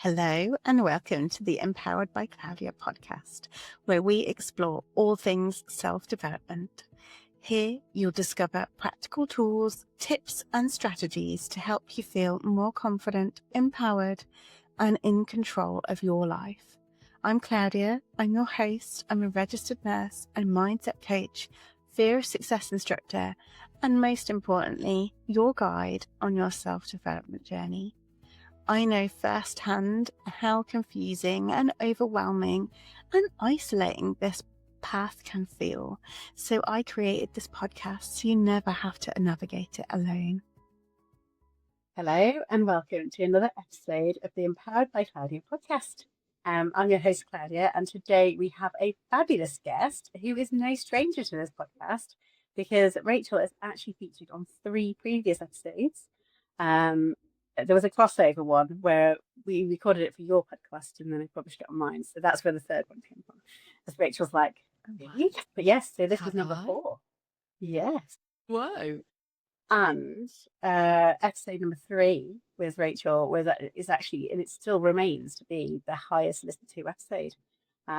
Hello and welcome to the Empowered by Claudia podcast, where we explore all things self-development. Here you'll discover practical tools, tips and strategies to help you feel more confident, empowered and in control of your life. I'm Claudia, I'm your host, I'm a registered nurse and mindset coach, fear of success instructor, and most importantly, your guide on your self-development journey. I know firsthand how confusing and overwhelming and isolating this path can feel. So I created this podcast so you never have to navigate it alone. Hello and welcome to another episode of the Empowered by Claudia podcast. I'm your host Claudia, and today we have a fabulous guest who is no stranger to this podcast because Rachel is actually featured on 3 previous episodes. There was a crossover one where we recorded it for your podcast and then I published it on mine. So that's where the third one came from. As Rachel's like, really? But yes, so this was number 4. Yes. Whoa. And episode number 3 with Rachel is actually, and it still remains to be the highest listened to episode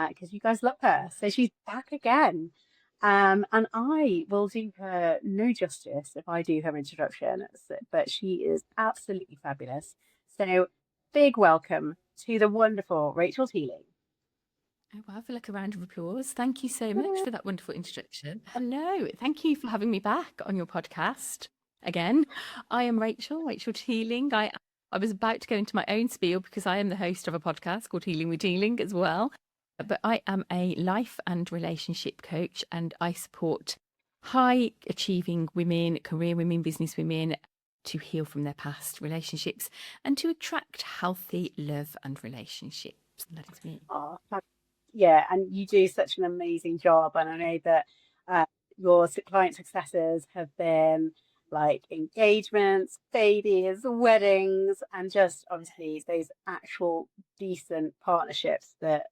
because you guys love her. So she's back again. And I will do her no justice if I do her introduction, but she is absolutely fabulous. So big welcome to the wonderful Rachel Teeling. Oh, wow, I feel like a round of applause. Thank you so much for that wonderful introduction. Hello, thank you for having me back on your podcast again. I am Rachel Teeling. I was about to go into my own spiel because I am the host of a podcast called Healing with Teeling as well. But I am a life and relationship coach and I support high achieving women, career women, business women to heal from their past relationships and to attract healthy love and relationships. That is me. Oh, yeah, and you do such an amazing job. And I know that your client successes have been like engagements, babies, weddings, and just obviously those actual decent partnerships that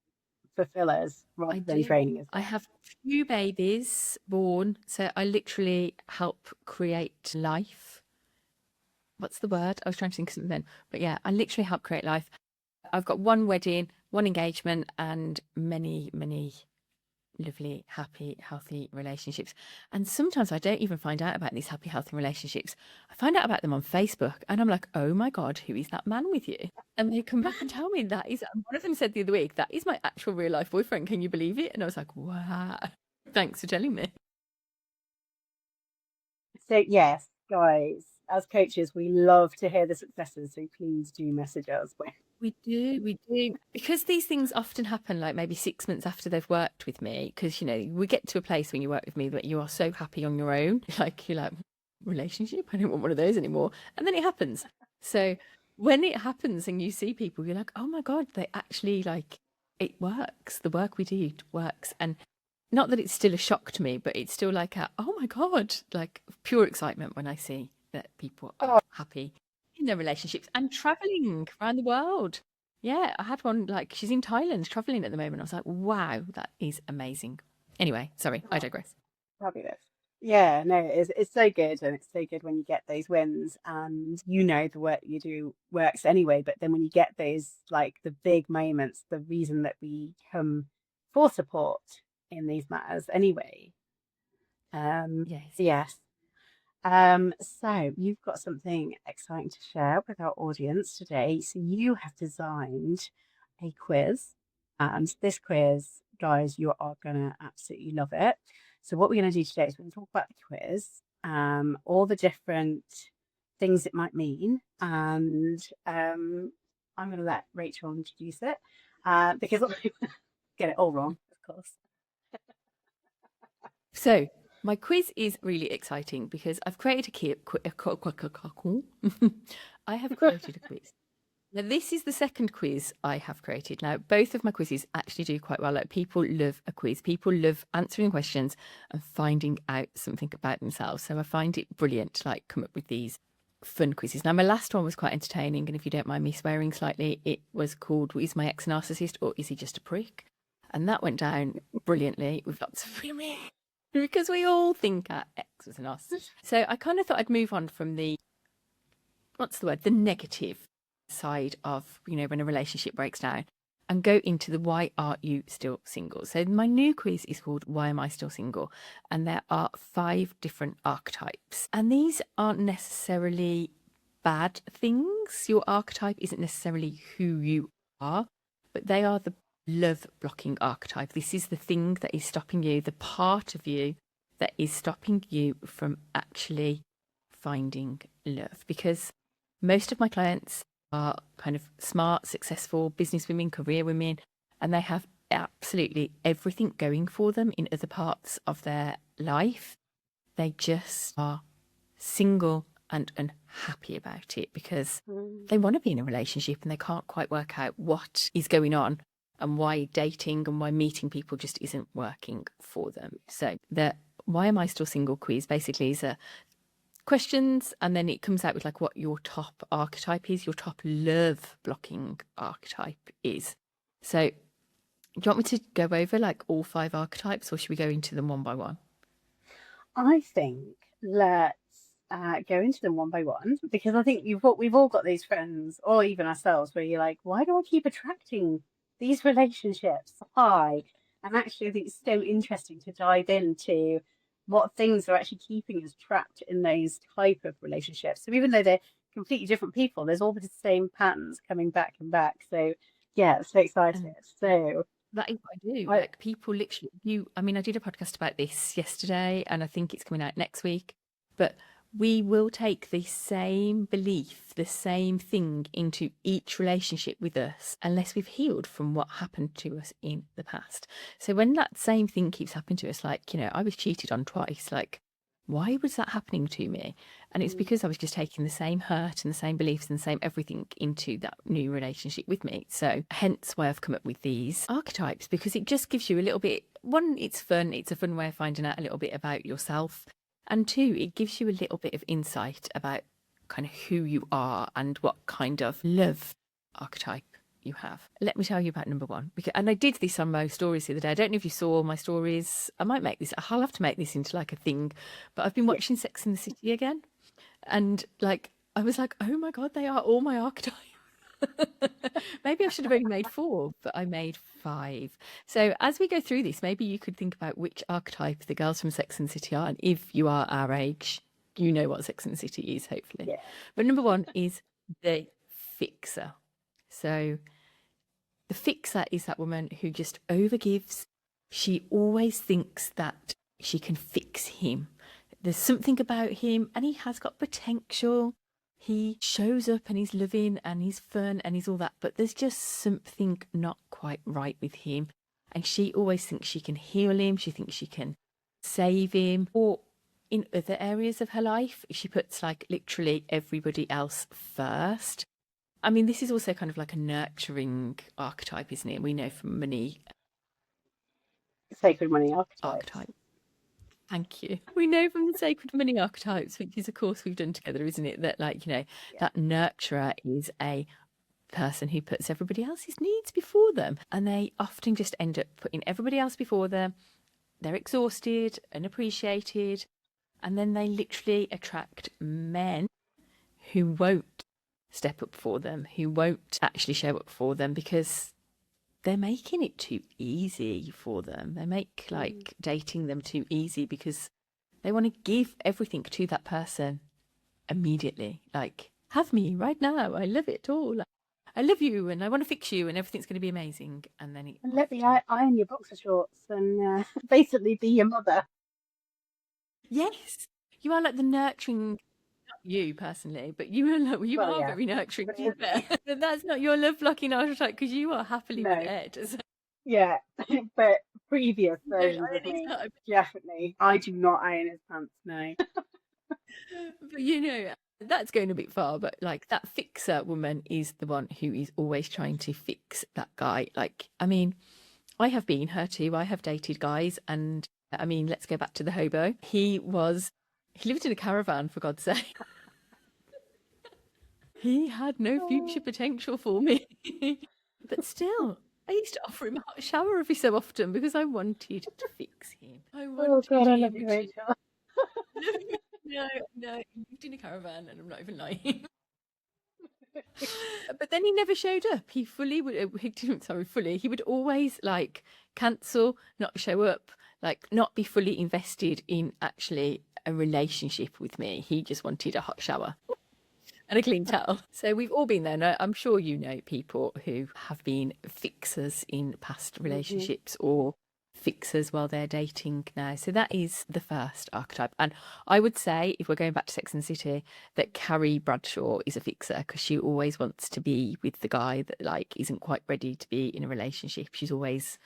fulfill us rather than draining us. I have 2 babies born, so I literally help create life. What's the word? I was trying to think of something then, but yeah, I literally help create life. I've got 1 wedding, 1 engagement, and many, many lovely, happy, healthy relationships. And sometimes I don't even find out about these happy, healthy relationships. I find out about them on Facebook and I'm like, oh my God, who is that man with you? And they come back and tell me that is, one of them said the other week, that is my actual real life boyfriend. Can you believe it? And I was like, wow, thanks for telling me. So yes, guys, as coaches, we love to hear the successes. So please do message us. We do. Because these things often happen like maybe 6 months after they've worked with me. Because, you know, we get to a place when you work with me that you are so happy on your own. Like, you're like, relationship? I don't want one of those anymore. And then it happens. So when it happens and you see people, you're like, oh my God, they actually like, it works. The work we do works. And not that it's still a shock to me, but it's still like, oh my God, like pure excitement when I see that people are happy in their relationships and traveling around the world. Yeah, I had one, like she's in Thailand traveling at the moment. I was like, wow, that is amazing. Anyway, sorry, I digress. Fabulous. Yeah, no, it's so good, and it's so good when you get those wins and you know the work you do works anyway, but then when you get those like the big moments, the reason that we come for support in these matters anyway. Yes. So you've got something exciting to share with our audience today. So you have designed a quiz, and this quiz, guys, you are gonna absolutely love it. So what we're gonna do today is we're gonna talk about the quiz, all the different things it might mean, and I'm gonna let Rachel introduce it because I get it all wrong, of course. So my quiz is really exciting because I've created I have created a quiz. Now, this is the second quiz I have created. Now, both of my quizzes actually do quite well. Like, people love a quiz. People love answering questions and finding out something about themselves. So I find it brilliant to like come up with these fun quizzes. Now, my last one was quite entertaining. And if you don't mind me swearing slightly, it was called, is my ex a narcissist or is he just a prick? And that went down brilliantly with lots of because we all think our ex was a narcissist. So I kind of thought I'd move on from the, what's the word? The negative side of, when a relationship breaks down, and go into the why are you still single. So my new quiz is called Why Am I Still Single? And there are 5 different archetypes. And these aren't necessarily bad things. Your archetype isn't necessarily who you are, but they are the love blocking archetype. This is the thing that is stopping you, the part of you that is stopping you from actually finding love. Because most of my clients are kind of smart, successful business women, career women, and they have absolutely everything going for them in other parts of their life. They just are single and unhappy about it because they want to be in a relationship and they can't quite work out what is going on and why dating and why meeting people just isn't working for them. So the Why Am I Still Single quiz basically is a questions, and then it comes out with like what your top archetype is, your top love blocking archetype is. So do you want me to go over like all 5 archetypes, or should we go into them one by one? I think let's go into them one by one, because I think we've all got these friends, or even ourselves, where you're like, why do I keep attracting these relationships? Why? And actually, I think it's so interesting to dive into what things are actually keeping us trapped in those type of relationships. So even though they're completely different people, there's all the same patterns coming back and back. So yeah, so excited. So that is what I do. Like people literally, I did a podcast about this yesterday and I think it's coming out next week, but we will take the same belief, the same thing into each relationship with us unless we've healed from what happened to us in the past. So when that same thing keeps happening to us, like, I was cheated on twice, like, why was that happening to me? And it's because I was just taking the same hurt and the same beliefs and the same everything into that new relationship with me. So hence why I've come up with these archetypes, because it just gives you a little bit, one, it's fun. It's a fun way of finding out a little bit about yourself. And 2, it gives you a little bit of insight about kind of who you are and what kind of love archetype you have. Let me tell you about number 1. And I did this on my stories the other day. I don't know if you saw my stories. I'll have to make this into like a thing. But I've been watching Sex and the City again. And like, I was like, oh my God, they are all my archetypes. Maybe I should have only made 4, but I made 5. So as we go through this, maybe you could think about which archetype the girls from Sex and the City are. And if you are our age, you know what Sex and the City is, hopefully. Yeah. But number 1 is the fixer. So the fixer is that woman who just overgives. She always thinks that she can fix him. There's something about him and he has got potential. He shows up and he's loving and he's fun and he's all that, but there's just something not quite right with him. And she always thinks she can heal him. She thinks she can save him. Or in other areas of her life, she puts like literally everybody else first. I mean, this is also kind of like a nurturing archetype, isn't it? We know from money. Sacred money Archetype. Thank you. We know from the sacred money archetypes, which is a course we've done together, isn't it? That like, that nurturer is a person who puts everybody else's needs before them. And they often just end up putting everybody else before them. They're exhausted, unappreciated. And then they literally attract men who won't step up for them, who won't actually show up for them because they're making it too easy for them. They make like dating them too easy because they want to give everything to that person immediately. Like, have me right now. I love it all. I love you and I want to fix you and everything's going to be amazing. And then and let me iron your boxer shorts and basically be your mother. Yes, you are like the nurturing. You personally, but you are like, very nurturing. But that's not your love blocking archetype because you are happily with Ed. So. Yeah, but previous versions of me, definitely. I do not iron his pants, no. But that's going a bit far. But like that fixer woman is the one who is always trying to fix that guy. Like, I mean, I have been her too. I have dated guys, and I mean, let's go back to the hobo. He lived in a caravan, for God's sake. He had no future potential for me. But still, I used to offer him a hot shower every so often because I wanted to fix him. I love you, Rachel. No, he lived in a caravan and I'm not even lying. But then he never showed up. He fully would, he didn't, sorry, fully, he would always like cancel, not show up, like not be fully invested in actually a relationship with me. He just wanted a hot shower and a clean towel. So we've all been there. No, I'm sure you know people who have been fixers in past relationships or fixers while they're dating now. So that is the first archetype. And I would say, if we're going back to Sex and the City, that Carrie Bradshaw is a fixer because she always wants to be with the guy that like isn't quite ready to be in a relationship. She's always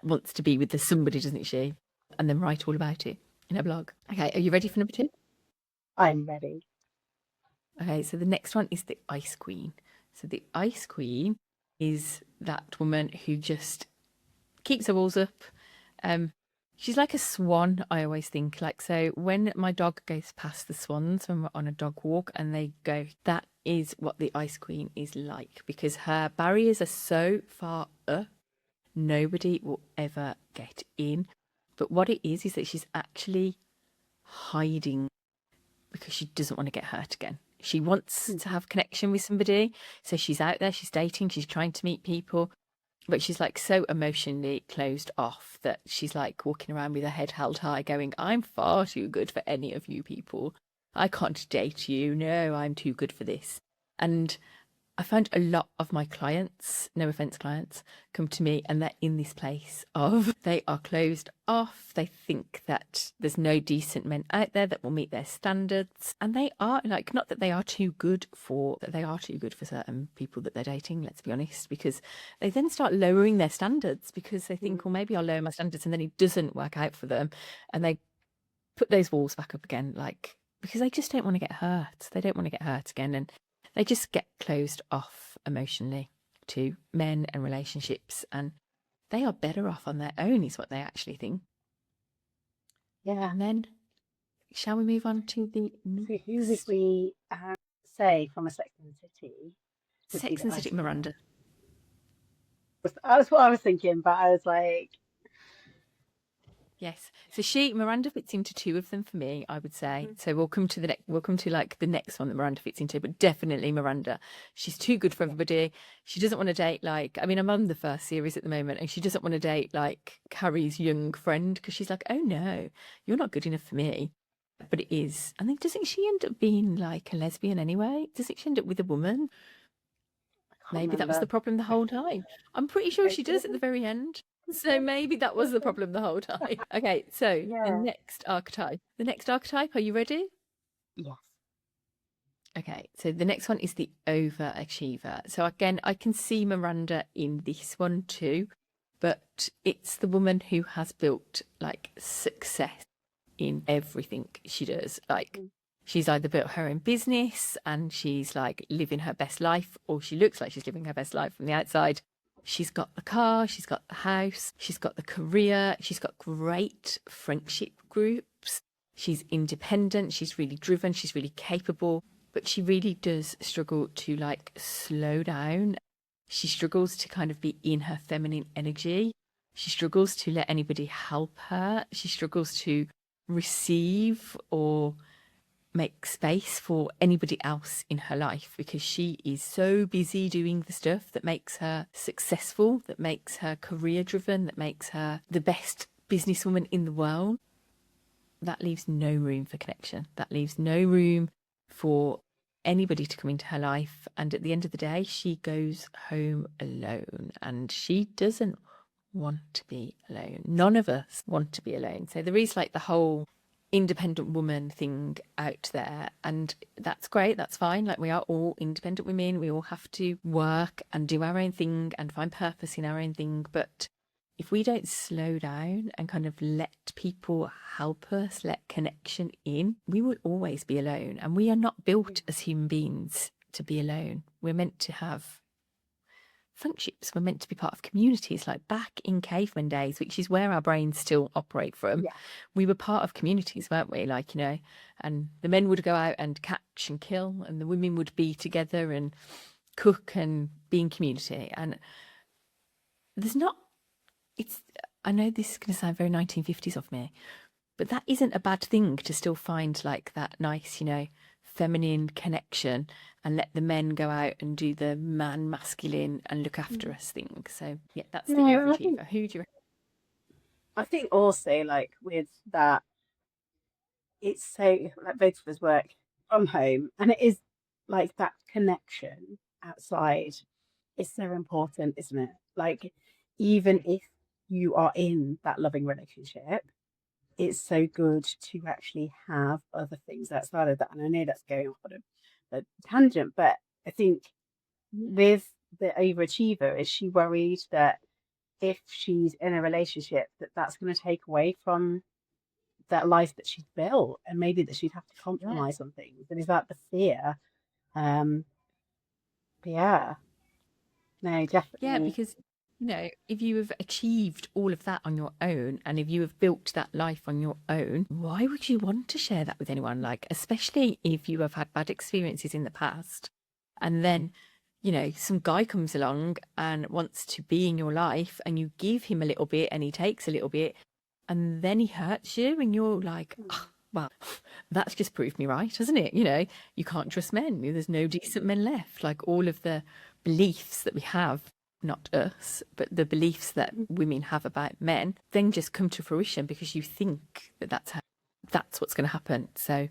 wants to be with the somebody, doesn't she? And then write all about it in her blog. Okay, are you ready for number 2? I'm ready. Okay, so the next one is the Ice Queen. So the Ice Queen is that woman who just keeps her walls up. She's like a swan, I always think. Like, so when my dog goes past the swans when we're on a dog walk and they go, that is what the Ice Queen is like, because her barriers are so far up, nobody will ever get in. But what it is that she's actually hiding because she doesn't want to get hurt again. She wants to have connection with somebody. So she's out there, she's dating, she's trying to meet people. But she's like so emotionally closed off that she's like walking around with her head held high going, I'm far too good for any of you people. I can't date you. No, I'm too good for this. And I find a lot of my clients, no offense clients, come to me and they're in this place of they are closed off. They think that there's no decent men out there that will meet their standards. And they are like, not that they are too good for, that they are too good for certain people that they're dating, let's be honest, because they then start lowering their standards because they think, well, maybe I'll lower my standards, and then it doesn't work out for them. And they put those walls back up again, like, because they just don't want to get hurt. They don't want to get hurt again. And they just get closed off emotionally to men and relationships, and they are better off on their own, is what they actually think. Yeah. And then, shall we move on to the So who did we say from a Sex and the City? Sex and the City? Miranda. That's what I was thinking, but I was like, Yes. So Miranda fits into 2 of them for me, I would say. So we'll come to like the next one that Miranda fits into, but definitely Miranda. She's too good for everybody. She doesn't want to date like, I mean, I'm on the first series at the moment, and she doesn't want to date like Carrie's young friend because she's like, oh no, you're not good enough for me. But it is. And then doesn't she end up being like a lesbian anyway? Doesn't she end up with a woman? Maybe that was the problem the whole time. I'm pretty sure she does at the very end. So maybe that was the problem the whole time. Okay, so the next archetype. The next archetype, are you ready? yes. Okay, so the next one is the overachiever. So again, I can see Miranda in this one too, but it's the woman who has built like success in everything she does. Like she's either built her own business and she's like living her best life, or she looks like she's living her best life from the outside. She's got the car, she's got the house, she's got the career, she's got great friendship groups. She's independent, she's really driven, she's really capable, but she really does struggle to like slow down. She struggles to kind of be in her feminine energy. She struggles to let anybody help her. She struggles to receive or make space for anybody else in her life because she is so busy doing the stuff that makes her successful, that makes her career driven, that makes her the best businesswoman in the world. That leaves no room for connection. That leaves no room for anybody to come into her life. And at the end of the day, she goes home alone, and she doesn't want to be alone. None of us want to be alone. So there is like the whole independent woman thing out there, and that's great, that's fine. Like, we are all independent women, we all have to work and do our own thing and find purpose in our own thing, but if we don't slow down and kind of let people help us, let connection in, we will always be alone. And we are not built as human beings to be alone. We're meant to have friendships, we're meant to be part of communities. Like back in caveman days, which is where our brains still operate from, we were part of communities, weren't we? Like, you know, and the men would go out and catch and kill, and the women would be together and cook and be in community. And there's not, it's, I know this is going to sound very 1950s of me, but that isn't a bad thing to still find like that nice, you know, feminine connection and let the men go out and do the man masculine and look after us thing. So yeah, that's the No, I think overachiever. Who do you also like with that, it's so like both of us work from home, and it is like that connection outside is so important, isn't it? Like, even if you are in that loving relationship, it's so good to actually have other things outside of that. And I know that's going off on a tangent, but I think with the overachiever, is she worried that if she's in a relationship, that's going to take away from that life that she's built, and maybe that she'd have to Yeah. compromise on things? And is that the fear? But yeah, no, Yeah, definitely. because if you have achieved all of that on your own and if you have built that life on your own, why would you want to share that with anyone? Like, especially if you have had bad experiences in the past and then, some guy comes along and wants to be in your life and you give him a little bit and he takes a little bit and then he hurts you and you're like, "Oh, well, that's just proved me right, hasn't it? You can't trust men. There's no decent men left. Like all of the beliefs that we have, not us, but the beliefs that women have about men, then just come to fruition because you think that that's what's going to happen. So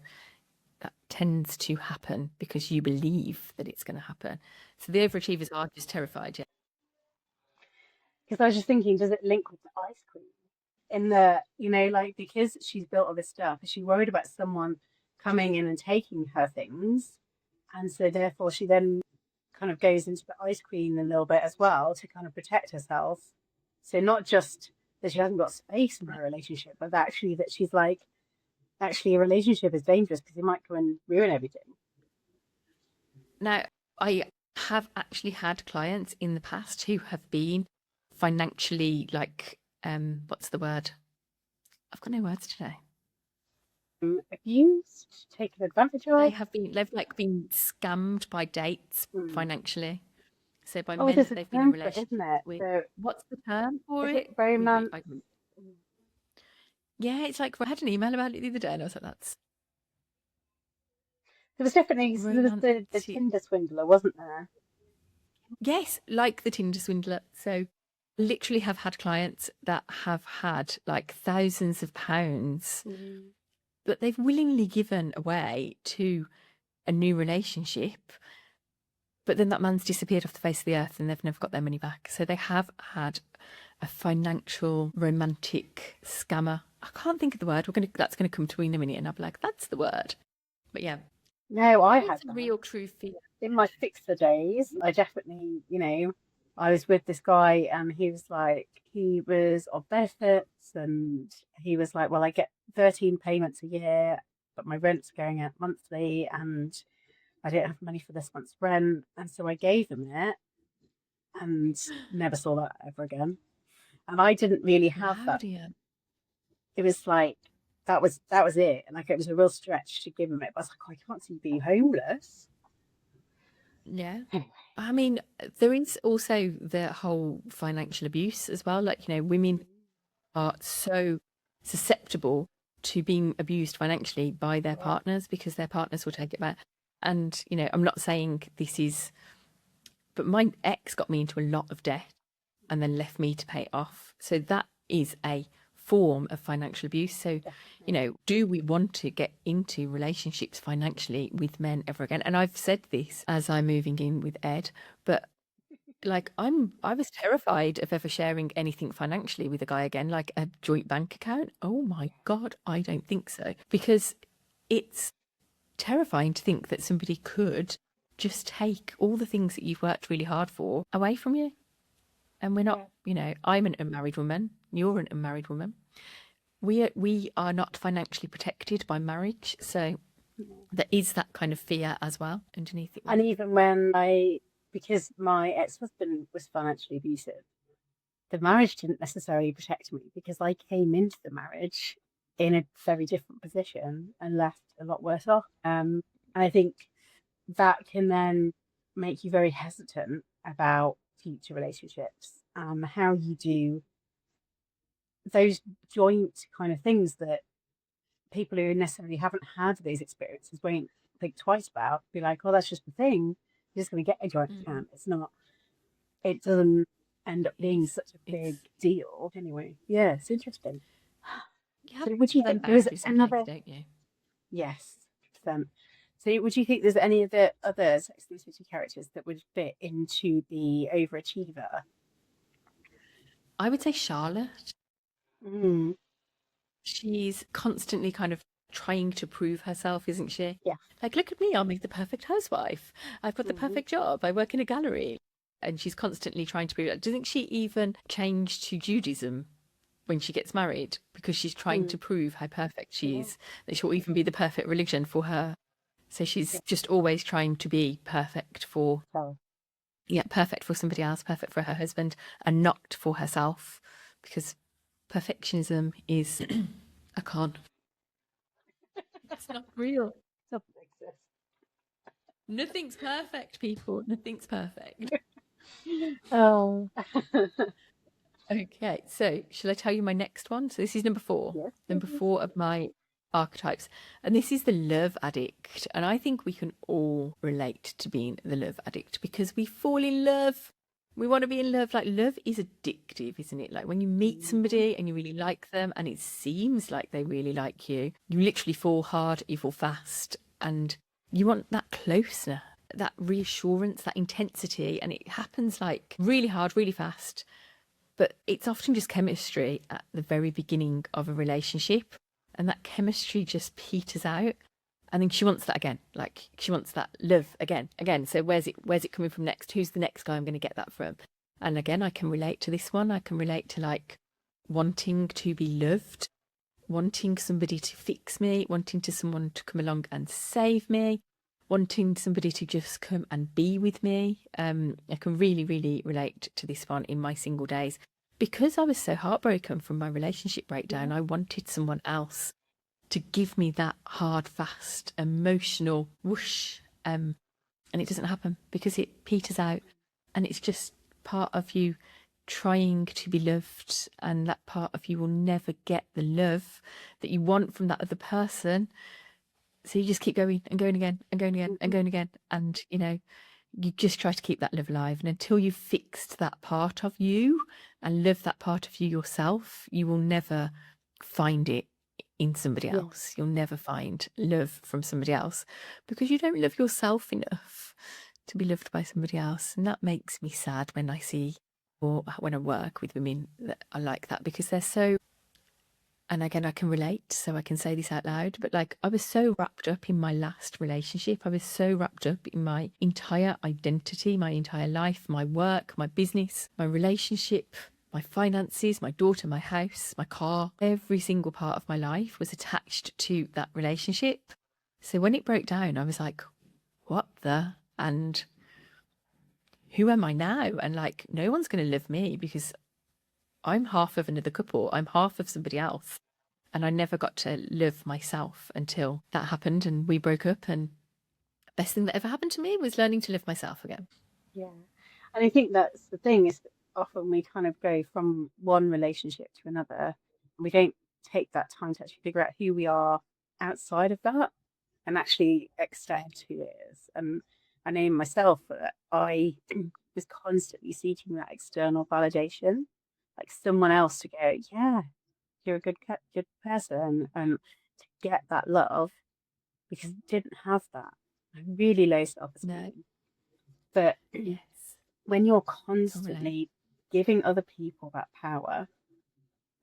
that tends to happen because you believe that it's going to happen. So the overachievers are just terrified. Yeah. Because I was just thinking, does it link with the ice cream? In the, like, because she's built all this stuff, is she worried about someone coming in and taking her things? And so therefore she then kind of goes into the ice cream a little bit as well to kind of protect herself. So not just that she hasn't got space in her relationship, but actually that she's like, actually a relationship is dangerous because it might come and ruin everything. Now, I have actually had clients in the past who have been financially like, what's the word? I've got no words today. Abused, taken advantage of. They've like been scammed by dates Hmm. financially. So by Oh, men there's that a they've been in term for it, relationship isn't it? with. So What's the term for is it it? romance? Yeah, it's like I had an email about it the other day and I was like, that's There was definitely the romantic. Tinder swindler, wasn't there? Yes, like the Tinder swindler. So literally have had clients that have had like thousands of pounds that they've willingly given away to a new relationship, but then that man's disappeared off the face of the earth and they've never got their money back. So they have had a financial romantic scammer. I can't think of the word. That's gonna come to me in a minute, and I'll be like, that's the word. But yeah, No, I had it's a that. real true fear. In my fixer days, I definitely, I was with this guy and he was on benefits and he was like, well, I get 13 payments a year, but my rent's going out monthly and I don't have money for this month's rent. And so I gave him it and never saw that ever again. And I didn't really have How that. do you? It was like, that was it. And like, it was a real stretch to give him it. But I was like, oh, I can't see you being homeless. Yeah. Anyway. I mean, there is also the whole financial abuse as well. Like, women are so susceptible to being abused financially by their partners because their partners will take it back. And, I'm not saying this is, but my ex got me into a lot of debt and then left me to pay it off. So that is a form of financial abuse. So, do we want to get into relationships financially with men ever again? And I've said this as I'm moving in with Ed, but like I was terrified of ever sharing anything financially with a guy again, like a joint bank account. Oh my God, I don't think so. Because it's terrifying to think that somebody could just take all the things that you've worked really hard for away from you. And we're not, I'm an unmarried woman, you're an unmarried woman. We are not financially protected by marriage. So there is that kind of fear as well underneath it. And even because my ex-husband was financially abusive, the marriage didn't necessarily protect me because I came into the marriage in a very different position and left a lot worse off. And I think that can then make you very hesitant about future relationships, how you do those joint kind of things that people who necessarily haven't had those experiences won't think twice about. Be like, oh, that's just the thing. You're just going to get a joint account. It's not. It doesn't end up being such a big deal. Anyway, yeah, it's interesting. You have So would you them think there was boundaries in another? place, don't you? Yes, 100%. So would you think there's any of the other Sex and the City characters that would fit into the overachiever? I would say Charlotte. Mm, She's constantly kind of trying to prove herself, isn't she? yeah. Like, look at me, I'll make the perfect housewife. I've got the perfect job. I work in a gallery. And she's constantly trying to prove it. Doesn't she even change to Judaism when she gets married? Because she's trying to prove how perfect she is, that she'll even be the perfect religion for her. So she's just always trying to be perfect for, perfect for somebody else, perfect for her husband, and not for herself. Because perfectionism is a con. It's not real. Doesn't exist. Nothing's perfect, people. Nothing's perfect. Oh. Okay, so shall I tell you my next one? So this is number 4. Yes. Number 4 of my archetypes. And this is the love addict. And I think we can all relate to being the love addict because we fall in love. We want to be in love. Like, love is addictive, isn't it? Like, when you meet somebody and you really like them and it seems like they really like you, you literally fall hard, you fall fast, and you want that closeness, that reassurance, that intensity. And it happens like really hard, really fast. But it's often just chemistry at the very beginning of a relationship. And that chemistry just peters out. And then she wants that again. Like, she wants that love again. So where's it coming from next? Who's the next guy I'm going to get that from? And again, I can relate to this one. I can relate to like wanting to be loved, wanting somebody to fix me, wanting someone to come along and save me, wanting somebody to just come and be with me. I can really, really relate to this one in my single days because I was so heartbroken from my relationship breakdown. I wanted someone else to give me that hard, fast, emotional whoosh. And it doesn't happen because it peters out, and it's just part of you trying to be loved, and that part of you will never get the love that you want from that other person. So you just keep going and going again and going again and going again. And, you know, you just try to keep that love alive. And until you've fixed that part of you and love that part of you yourself, you will never find it in somebody else. You'll never find love from somebody else because you don't love yourself enough to be loved by somebody else. And that makes me sad when I see, or when I work with women that are like that, because they're so, and again, I can relate, so I can say this out loud, but like, I was so wrapped up in my last relationship. I was so wrapped up in my entire identity, my entire life, my work, my business, my relationship, my finances, my daughter, my house, my car. Every single part of my life was attached to that relationship. So when it broke down, I was like, what the? And who am I now? And like, no one's going to love me because I'm half of another couple. I'm half of somebody else. And I never got to love myself until that happened and we broke up. And best thing that ever happened to me was learning to love myself again. Yeah. And I think that's the thing, is that often we kind of go from one relationship to another, and we don't take that time to actually figure out who we are outside of that and actually accept who it is. And I know myself that I was constantly seeking that external validation, like someone else to go, yeah, you're a good person, and to get that love, because I didn't have that. I really low self-esteem. No. But Yes. when you're constantly giving other people that power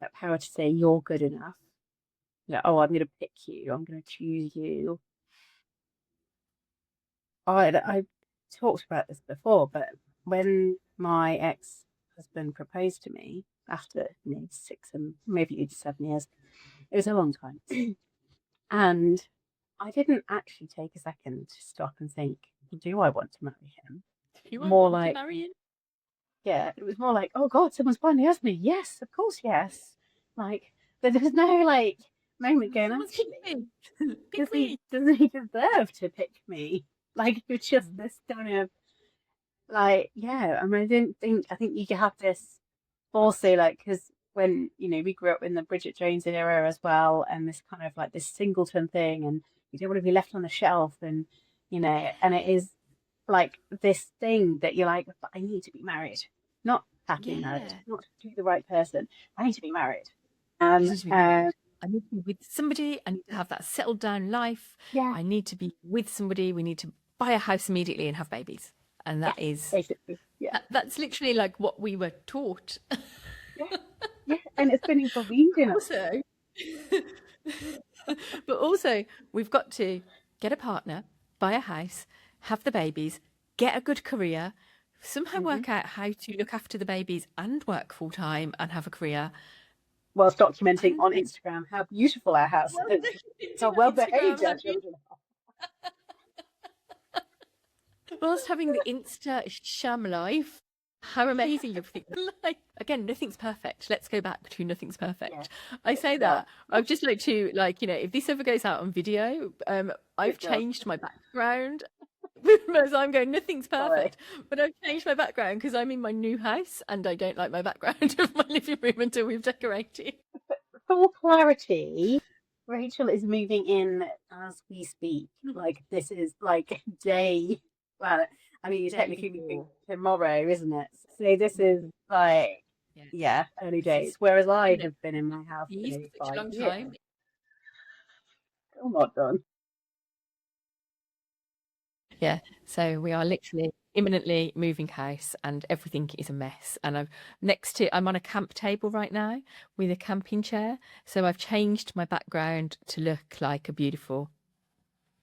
to say you're good enough, like, oh, I'm going to pick you, I'm going to choose you. I talked about this before, but when my ex-husband proposed to me after 6 and maybe 7 years, it was a long time. And I didn't actually take a second to stop and think, do I want to marry him? More like, yeah, it was more like, oh God, someone's finally asked me. Yes, of course, yes. Like, but there was no like moment going, actually, does he deserve to pick me? Like, it was just this kind of like, yeah. I mean, I think you have this also, like, because when, you know, we grew up in the Bridget Jones era as well, and this kind of like this singleton thing, and You don't want to be left on the shelf, and and it is like this thing that you're like, but I need to be married, not happily married, Yeah. not to the right person. I need to be married. I need to be married. I need to be with somebody. I need to have that settled down life. Yeah, I need to be with somebody. We need to buy a house immediately and have babies. And that yeah, is basically, yeah, that's literally like what we were taught. yeah, yeah, and it's been ingrained in us. Also, but also we've got to get a partner, buy a house, have the babies, get a good career, somehow Mm-hmm. work out how to look after the babies and work full time and have a career. Whilst documenting And on Instagram how beautiful our house well, is, how well behaved Instagram, our children are. whilst having the Insta sham life, how amazing everything like again, nothing's perfect. Let's go back to nothing's perfect. Yeah, I say no, that. I've just like to if this ever goes out on video, I've it does. changed my background. As I'm going, nothing's Sorry. perfect. But I've changed my background because I'm in my new house and I don't like my background of my living room until we've decorated. For clarity, Rachel is moving in as we speak. Like this is like day. Well, I mean, you're Day technically moving before. tomorrow, isn't it? So this is like, Yeah. yeah, early This days. is Whereas I been have been in my house for for nearly such a long 5 years. time. Still not done. Yeah, so we are literally imminently moving house and everything is a mess. And I'm on a camp table right now with a camping chair. So I've changed my background to look like a beautiful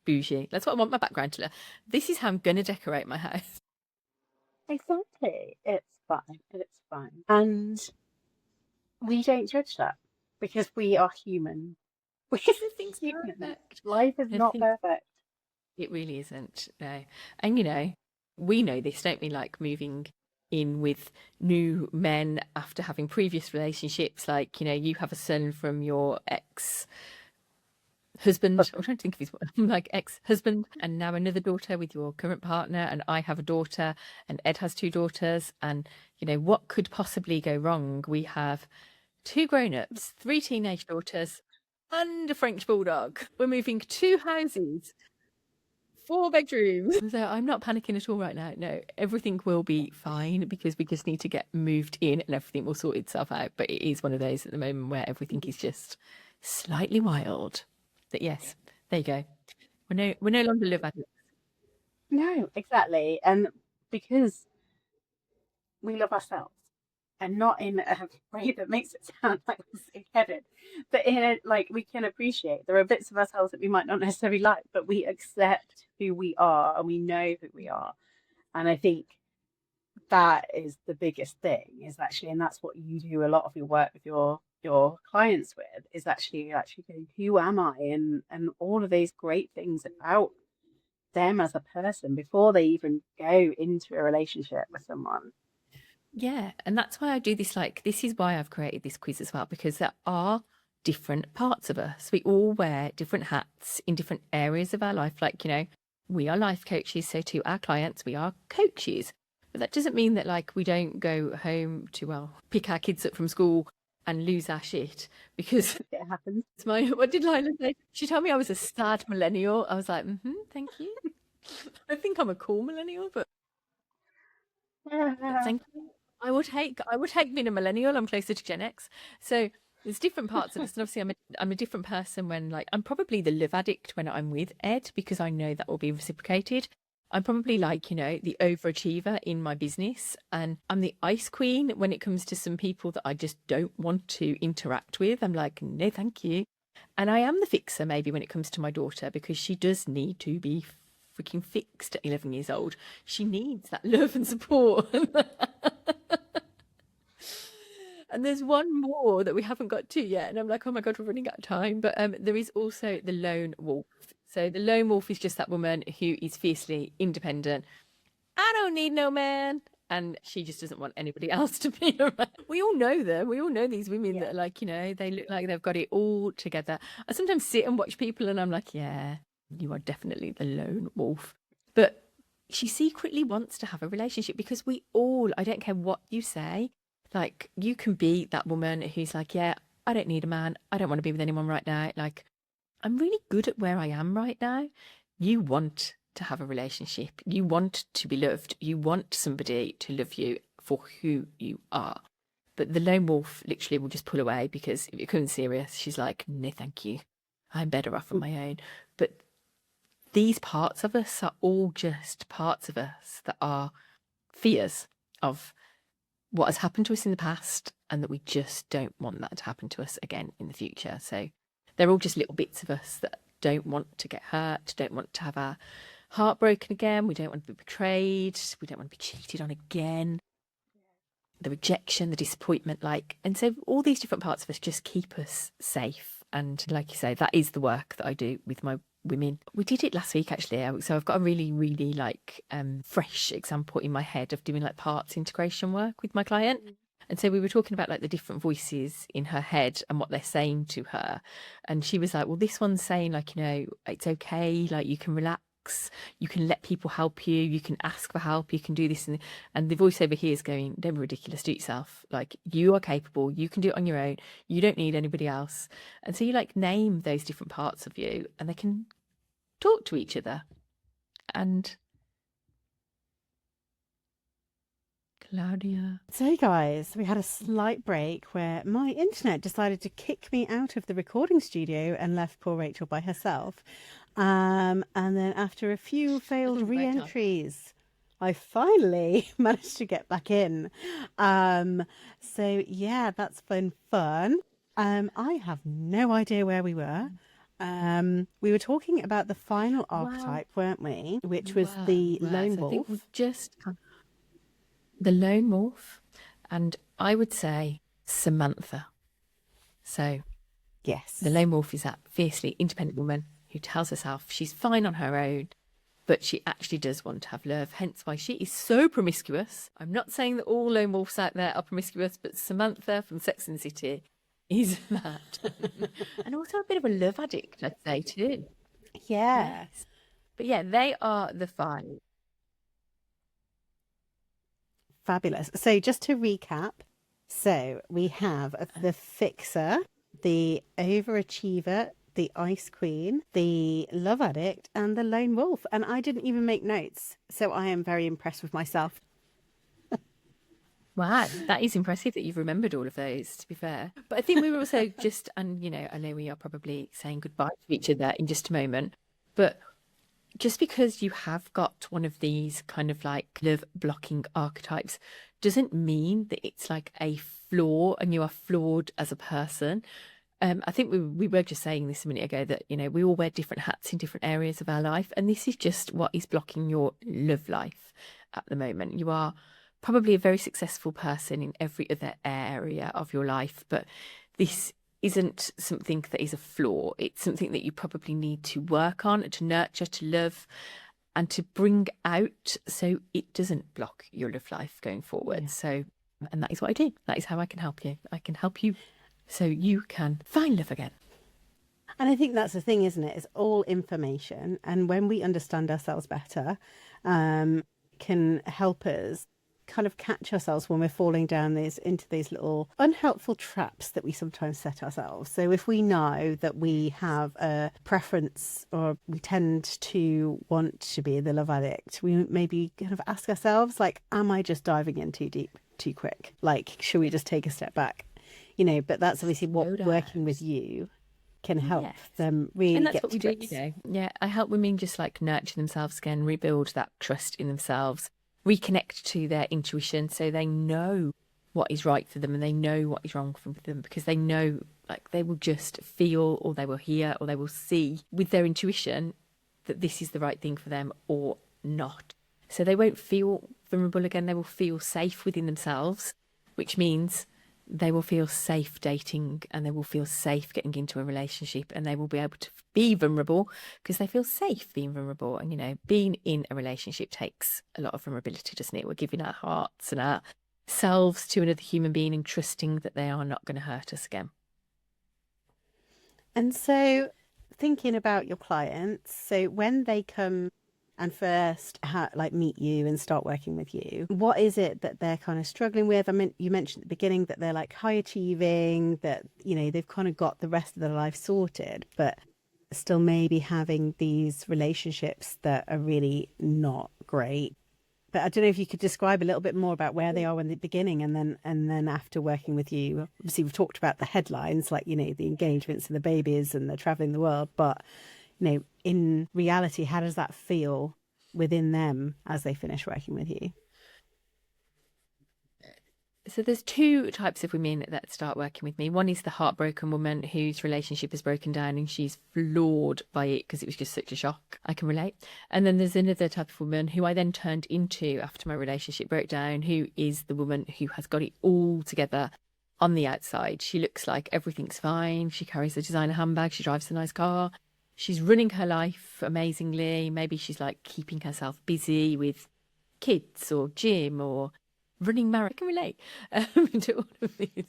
bougie. That's what I want my background to look. This is how I'm gonna decorate my house. Exactly. It's fine. It's fine. And we don't judge that because we are human. We're Nothing's human. perfect. Life is not Nothing. perfect. It really isn't. No. And we know this, don't we? Like moving in with new men after having previous relationships. Like, you have a son from your ex-husband. I'm trying to think of his like ex-husband, and now another daughter with your current partner, and I have a daughter, and Ed has two daughters, and what could possibly go wrong? We have two grown-ups, three teenage daughters, and a French bulldog. We're moving two houses, 4 bedrooms. So I'm not panicking at all right now. No, everything will be fine because we just need to get moved in and everything will sort itself out. But it is one of those at the moment where everything is just slightly wild. But yes, there you go. We're no longer Love Addict. No, exactly. And because we love ourselves and not in a way that makes it sound like we're sick-headed, but in a like we can appreciate there are bits of ourselves that we might not necessarily like, but we accept who we are and we know who we are. And I think that is the biggest thing is actually, and that's what you do a lot of your work with your clients with, is actually going, who am I? And all of these great things about them as a person before they even go into a relationship with someone. Yeah, and that's why I do this. Like, this is why I've created this quiz as well, because there are different parts of us. We all wear different hats in different areas of our life. Like, we are life coaches, so to our clients, we are coaches. But that doesn't mean that, like, we don't go home to, well, pick our kids up from school and lose our shit because It happens. what did Lila say? She told me I was a sad millennial. I was like, thank you. I think I'm a cool millennial, but thank you. I would take being a millennial. I'm closer to Gen X. So there's different parts of us. And obviously I'm a different person when, like, I'm probably the love addict when I'm with Ed because I know that will be reciprocated. I'm probably like, the overachiever in my business. And I'm the ice queen when it comes to some people that I just don't want to interact with. I'm like, no, thank you. And I am the fixer maybe when it comes to my daughter because she does need to be freaking fixed at 11 years old. She needs that love and support. And there's one more that we haven't got to yet. And I'm like, oh my God, we're running out of time. But there is also the lone wolf. So the lone wolf is just that woman who is fiercely independent. I don't need no man. And she just doesn't want anybody else to be around. We all know them. We all know these women that are like, they look like they've got it all together. I sometimes sit and watch people and I'm like, yeah, you are definitely the lone wolf. But she secretly wants to have a relationship because I don't care what you say, like, you can be that woman who's like, yeah, I don't need a man. I don't want to be with anyone right now. Like, I'm really good at where I am right now. You want to have a relationship. You want to be loved. You want somebody to love you for who you are. But the lone wolf literally will just pull away, because if it becomes serious, she's like, no, thank you. I'm better off on my own. But these parts of us are all just parts of us that are fears of what has happened to us in the past, and that we just don't want that to happen to us again in the future. So they're all just little bits of us that don't want to get hurt, don't want to have our heart broken again. We don't want to be betrayed. We don't want to be cheated on again. The rejection, the disappointment, and so all these different parts of us just keep us safe. And like you say, that is the work that I do with my women. We did it last week, actually. So I've got a really, really fresh example in my head of doing parts integration work with my client. And so we were talking about the different voices in her head and what they're saying to her. And she was like, well, this one's saying it's okay. You can relax. You can let people help you. You can ask for help. You can do this. And the voice over here is going, don't be ridiculous. Do it yourself. You are capable. You can do it on your own. You don't need anybody else. And so you name those different parts of you, and they can talk to each other. And Claudia. So guys, we had a slight break where my internet decided to kick me out of the recording studio and left poor Rachel by herself. And then after a few failed re-entries, I finally managed to get back in. So yeah, that's been fun. I have no idea where we were. We were talking about the final archetype, weren't we? Which was the lone wolf. I think we've just the lone wolf, and I would say Samantha. So yes, the lone wolf is that fiercely independent woman who tells herself she's fine on her own, but she actually does want to have love, hence why she is so promiscuous. I'm not saying that all lone wolves out there are promiscuous, but Samantha from Sex and the City is that. And also a bit of a love addict, I'd say, too. Yeah. Yes. But yeah, they are the five. Fabulous. So just to recap, so we have the fixer, the overachiever, the ice queen, the love addict, and the lone wolf. And I didn't even make notes, so I am very impressed with myself. Wow, that is impressive that you've remembered all of those, to be fair. But I think we were also just, and I know we are probably saying goodbye to each other in just a moment, but just because you have got one of these kind of love blocking archetypes doesn't mean that it's a flaw and you are flawed as a person. I think we were just saying this a minute ago that, we all wear different hats in different areas of our life. And this is just what is blocking your love life at the moment. You are probably a very successful person in every other area of your life, but this isn't something that is a flaw. It's something that you probably need to work on, to nurture, to love, and to bring out so it doesn't block your love life going forward. Yeah. So, and that is what I do. That is how I can help you. I can help you so you can find love again. And I think that's the thing, isn't it? It's all information. And when we understand ourselves better, can help us kind of catch ourselves when we're falling down into these little unhelpful traps that we sometimes set ourselves. So if we know that we have a preference or we tend to want to be the love addict, we maybe kind of ask ourselves, am I just diving in too deep, too quick? Should we just take a step back? But that's obviously what working with you can help them really and that's get what we do. Yeah, I help women just nurture themselves again, rebuild that trust in themselves, reconnect to their intuition so they know what is right for them and they know what is wrong for them, because they know they will just feel, or they will hear, or they will see with their intuition that this is the right thing for them or not. So they won't feel vulnerable again. They will feel safe within themselves, which means they will feel safe dating and they will feel safe getting into a relationship, and they will be able to be vulnerable because they feel safe being vulnerable. And, being in a relationship takes a lot of vulnerability, doesn't it? We're giving our hearts and our selves to another human being and trusting that they are not going to hurt us again. And so thinking about your clients, so when they come and first meet you and start working with you, what is it that they're kind of struggling with? I mean, you mentioned at the beginning that they're high achieving, that they've kind of got the rest of their life sorted, but still maybe having these relationships that are really not great. But I don't know if you could describe a little bit more about where they are in the beginning and then after working with you. Obviously, we've talked about the headlines, like, the engagements and the babies and the traveling the world. But, in reality, how does that feel within them as they finish working with you? So there's two types of women that start working with me. One is the heartbroken woman whose relationship has broken down and she's floored by it because it was just such a shock. I can relate. And then there's another type of woman who I then turned into after my relationship broke down, who is the woman who has got it all together on the outside. She looks like everything's fine. She carries a designer handbag. She drives a nice car. She's running her life amazingly. Maybe she's like keeping herself busy with kids or gym or running marathon. I can relate to all of these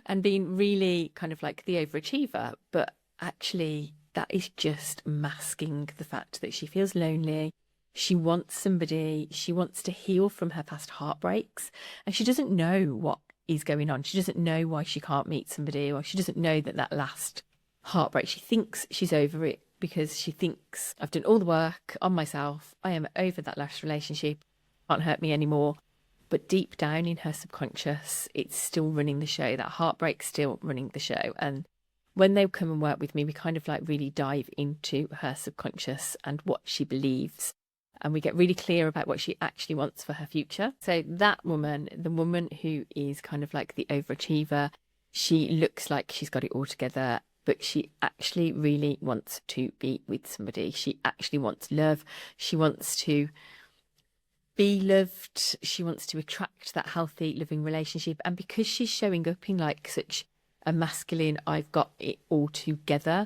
and being really kind of like the overachiever. But actually, that is just masking the fact that she feels lonely. She wants somebody. She wants to heal from her past heartbreaks. And she doesn't know what is going on. She doesn't know why she can't meet somebody, or she doesn't know that last heartbreak. She thinks she's over it because she thinks, I've done all the work on myself. I am over that last relationship. Can't hurt me anymore. But deep down in her subconscious, it's still running the show. That heartbreak's still running the show. And when they come and work with me, we kind of like really dive into her subconscious and what she believes. And we get really clear about what she actually wants for her future. So that woman, the woman who is kind of like the overachiever, she looks like she's got it all together, but she actually really wants to be with somebody. She actually wants love. She wants to be loved. She wants to attract that healthy, loving relationship. And because she's showing up in like such a masculine, I've got it all together,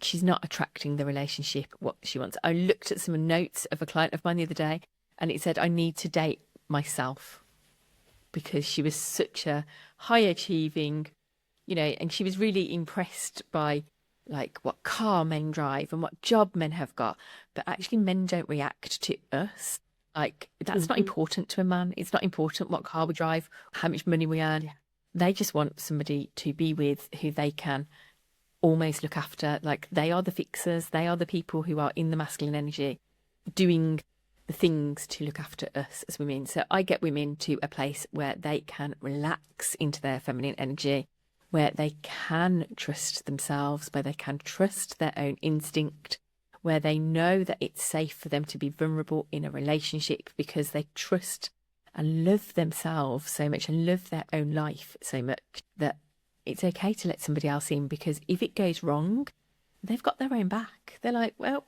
she's not attracting the relationship what she wants. I looked at some notes of a client of mine the other day and it said, I need to date myself, because she was such a high achieving, and she was really impressed by like what car men drive and what job men have got. But actually men don't react to us. Like, that's not important to a man. It's not important what car we drive, how much money we earn. Yeah. They just want somebody to be with who they can almost look after. Like, they are the fixers. They are the people who are in the masculine energy doing the things to look after us as women. So I get women to a place where they can relax into their feminine energy, where they can trust themselves, where they can trust their own instinct, where they know that it's safe for them to be vulnerable in a relationship because they trust and love themselves so much and love their own life so much that it's okay to let somebody else in, because if it goes wrong, they've got their own back. They're like, well,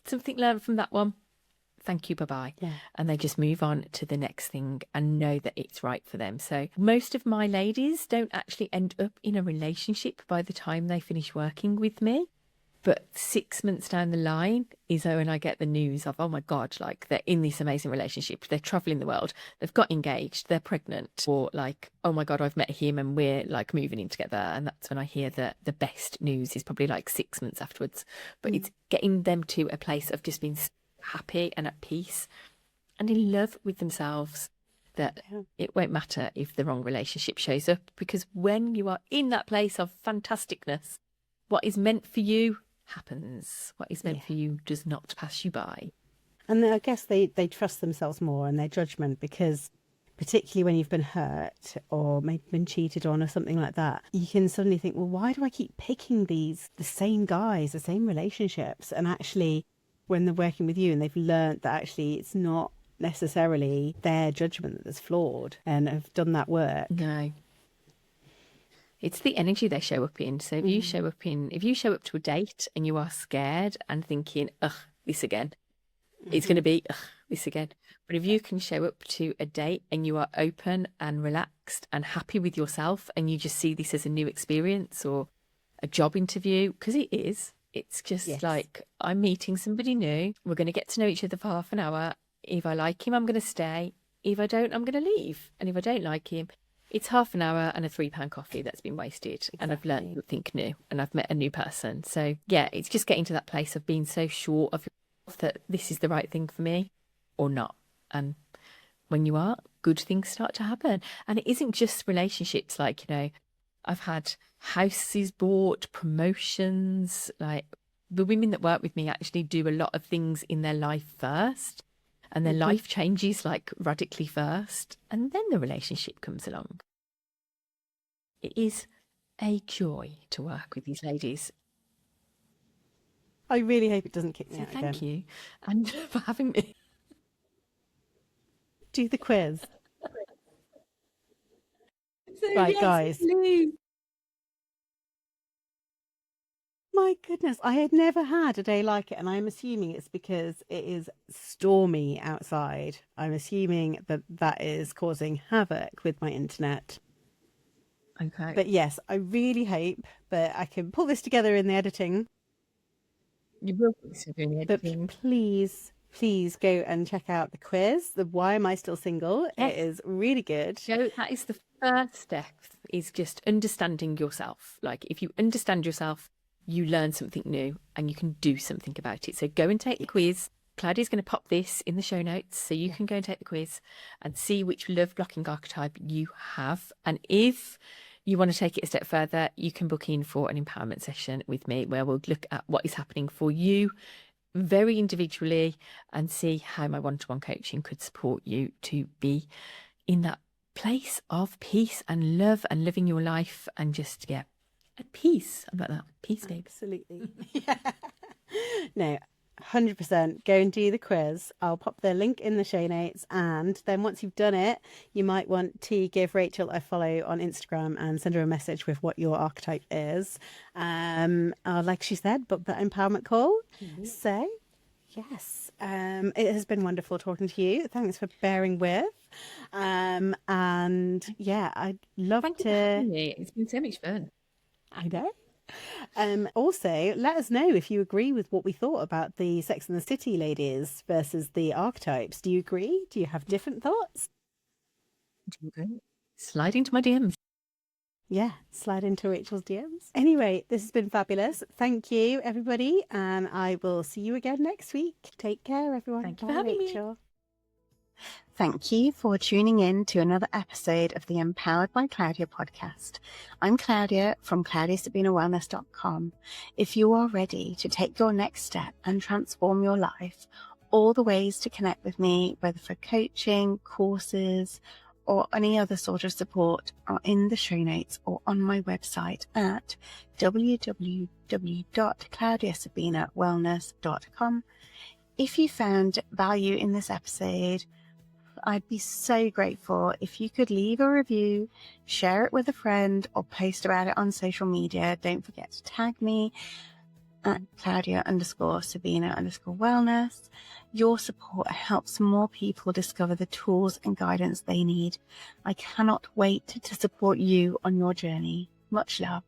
something learned from that one. Thank you, bye-bye. Yeah. And they just move on to the next thing and know that it's right for them. So most of my ladies don't actually end up in a relationship by the time they finish working with me. But 6 months down the line is when I get the news of, oh my God, like they're in this amazing relationship. They're traveling the world. They've got engaged. They're pregnant. Or like, oh my God, I've met him and we're like moving in together. And that's when I hear that the best news is probably like 6 months afterwards. But it's getting them to a place of just being happy and at peace and in love with themselves, that it won't matter if the wrong relationship shows up, because when you are in that place of fantasticness, what is meant for you happens. What is meant for you does not pass you by. And I guess they trust themselves more and their judgment, because particularly when you've been hurt or maybe been cheated on or something like that, you can suddenly think, well, why do I keep picking the same guys, the same relationships? And actually, when they're working with you and they've learned that actually it's not necessarily their judgment that's flawed and have done that work. No. It's the energy they show up in. So if you show up to a date and you are scared and thinking, ugh, this again, it's going to be, ugh, this again. But if you can show up to a date and you are open and relaxed and happy with yourself, and you just see this as a new experience or a job interview, because it's just like, I'm meeting somebody new. We're going to get to know each other for half an hour. If I like him, I'm going to stay. If I don't, I'm going to leave. And if I don't like him, it's half an hour and a £3 coffee that's been wasted. Exactly. And I've learned something new and I've met a new person. So yeah, it's just getting to that place of being so sure of yourself that this is the right thing for me or not. And when you are, good things start to happen. And it isn't just relationships. Like, I've had houses bought, promotions, like the women that work with me actually do a lot of things in their life first, and their life changes like radically first, and then the relationship comes along. It is a joy to work with these ladies. I really hope it doesn't kick me So out thank again. you, and for having me. Do the quiz. So, Right, yes, guys. Lou. My goodness, I had never had a day like it, and I'm assuming it's because it is stormy outside. I'm assuming that that is causing havoc with my internet. Okay. But yes, I really hope that I can pull this together in the editing. You will be doing the But editing. please go and check out the quiz, the Why Am I Still Single? Yes. It is really good. So that is the first step, is just understanding yourself. Like, if you understand yourself, you learn something new and you can do something about it. So go and take the quiz. Claudia's going to pop this in the show notes so you can go and take the quiz and see which love blocking archetype you have. And if you want to take it a step further, you can book in for an empowerment session with me where we'll look at what is happening for you very individually and see how my one-to-one coaching could support you to be in that place of peace and love and living your life and just get at peace. How about that? Peace, babe. Absolutely. Yeah. No, 100%. Go and do the quiz. I'll pop the link in the show notes. And then once you've done it, you might want to give Rachel a follow on Instagram and send her a message with what your archetype is. Like she said, book that empowerment call. So, yes, it has been wonderful talking to you. Thanks for bearing with. And yeah, I'd love Thank you to. for having me. It's been so much fun. I know. Also, let us know if you agree with what we thought about the Sex and the City ladies versus the archetypes. Do you agree? Do you have different thoughts? Slide into my DMs. Yeah, slide into Rachel's DMs. Anyway, this has been fabulous. Thank you, everybody. And I will see you again next week. Take care, everyone. Thank you Bye, for having me. Rachel. Thank you for tuning in to another episode of the Empowered by Claudia podcast. I'm Claudia from ClaudiaSabinaWellness.com. If you are ready to take your next step and transform your life, all the ways to connect with me, whether for coaching, courses, or any other sort of support, are in the show notes or on my website at www.ClaudiaSabinaWellness.com. If you found value in this episode, I'd be so grateful if you could leave a review, share it with a friend, or post about it on social media. Don't forget to tag me at Claudia_Sabina_wellness. Your support helps more people discover the tools and guidance they need. I cannot wait to support you on your journey. Much love.